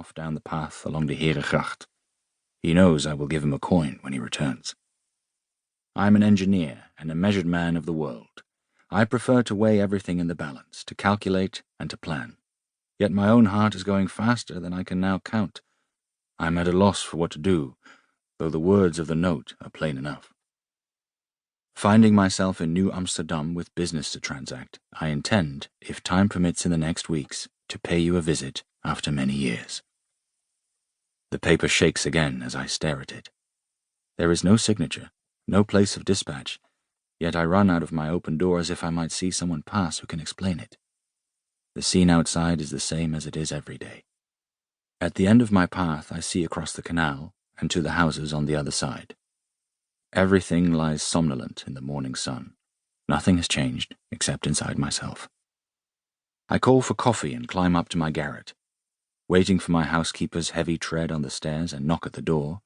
off down the path along the Herengracht. He knows I will give him a coin when he returns. I am an engineer and a measured man of the world. I prefer to weigh everything in the balance, to calculate and to plan. Yet my own heart is going faster than I can now count. I am at a loss for what to do, though the words of the note are plain enough. Finding myself in New Amsterdam with business to transact, I intend, if time permits in the next weeks, to pay you a visit after many years. The paper shakes again as I stare at it. There is no signature, no place of dispatch, yet I run out of my open door as if I might see someone pass who can explain it. The scene outside is the same as it is every day. At the end of my path I see across the canal and to the houses on the other side. Everything lies somnolent in the morning sun. Nothing has changed except inside myself. I call for coffee and climb up to my garret. Waiting for my housekeeper's heavy tread on the stairs and knock at the door,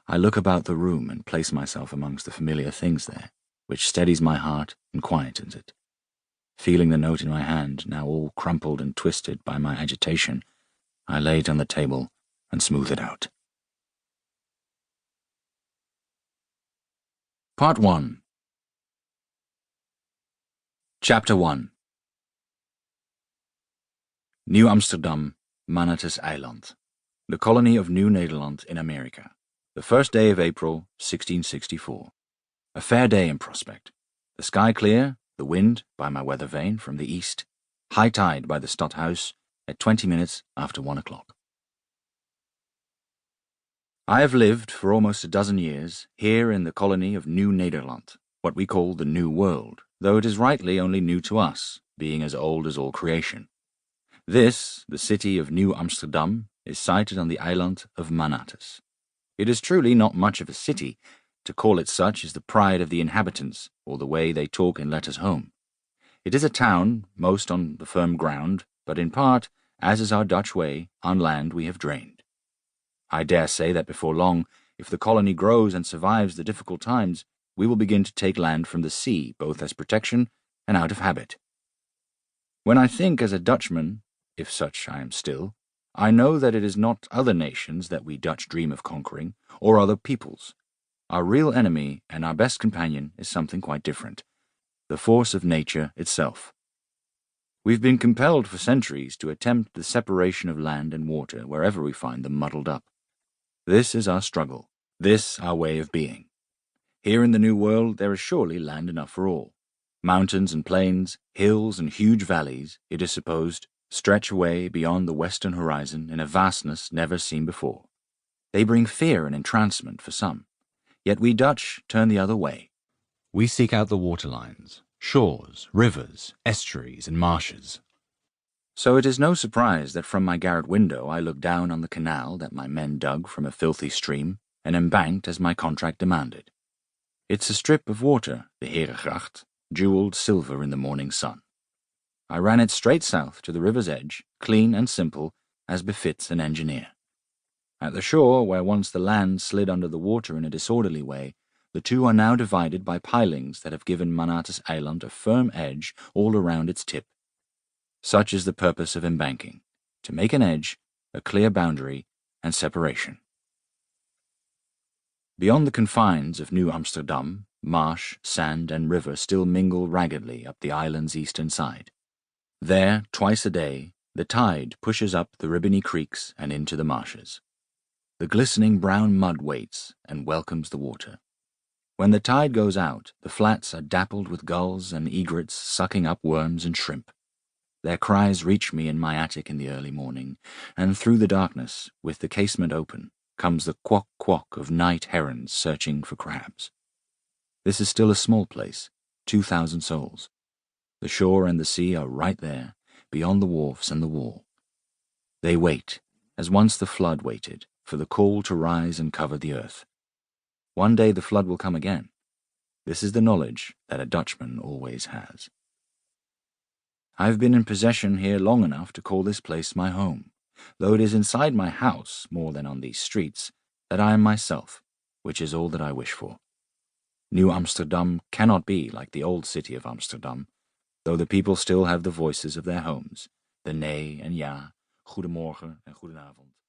I look about the room and place myself amongst the familiar things there, which steadies my heart and quietens it. Feeling the note in my hand, now all crumpled and twisted by my agitation, I lay it on the table and smooth it out. Part 1. Chapter 1. New Amsterdam, Manatus Eiland, the colony of New Nederland in America. The first day of April, 1664. A fair day in prospect. The sky clear, the wind, by my weather vane, from the east. High tide by the Stadhuis at 20 minutes after 1 o'clock. I have lived for almost a dozen years here in the colony of New Nederland, what we call the New World, though it is rightly only new to us, being as old as all creation. This, the city of New Amsterdam, is sited on the island of Manatus. It is truly not much of a city. To call it such is the pride of the inhabitants, or the way they talk in letters home. It is a town, most on the firm ground, but in part, as is our Dutch way, on land we have drained. I dare say that before long, if the colony grows and survives the difficult times, we will begin to take land from the sea, both as protection and out of habit. When I think as a Dutchman, if such I am still, I know that it is not other nations that we Dutch dream of conquering, or other peoples. Our real enemy and our best companion is something quite different, the force of nature itself. We've been compelled for centuries to attempt the separation of land and water wherever we find them muddled up. This is our struggle, this our way of being. Here in the New World there is surely land enough for all. Mountains and plains, hills and huge valleys, it is supposed, stretch away beyond the western horizon in a vastness never seen before. They bring fear and entrancement for some, yet we Dutch turn the other way. We seek out the waterlines, shores, rivers, estuaries, and marshes. So it is no surprise that from my garret window I look down on the canal that my men dug from a filthy stream and embanked as my contract demanded. It's a strip of water, the Herengracht, jeweled silver in the morning sun. I ran it straight south to the river's edge, clean and simple, as befits an engineer. At the shore, where once the land slid under the water in a disorderly way, the two are now divided by pilings that have given Manatus Eiland a firm edge all around its tip. Such is the purpose of embanking, to make an edge, a clear boundary, and separation. Beyond the confines of New Amsterdam, marsh, sand, and river still mingle raggedly up the island's eastern side. There, twice a day, the tide pushes up the ribbony creeks and into the marshes. The glistening brown mud waits and welcomes the water. When the tide goes out, the flats are dappled with gulls and egrets sucking up worms and shrimp. Their cries reach me in my attic in the early morning, and through the darkness, with the casement open, comes the quack-quack of night herons searching for crabs. This is still a small place, 2,000 souls. The shore and the sea are right there, beyond the wharfs and the wall. They wait, as once the flood waited, for the call to rise and cover the earth. One day the flood will come again. This is the knowledge that a Dutchman always has. I have been in possession here long enough to call this place my home, though it is inside my house, more than on these streets, that I am myself, which is all that I wish for. New Amsterdam cannot be like the old city of Amsterdam, though the people still have the voices of their homes, the nee en ja, goedemorgen en goedenavond.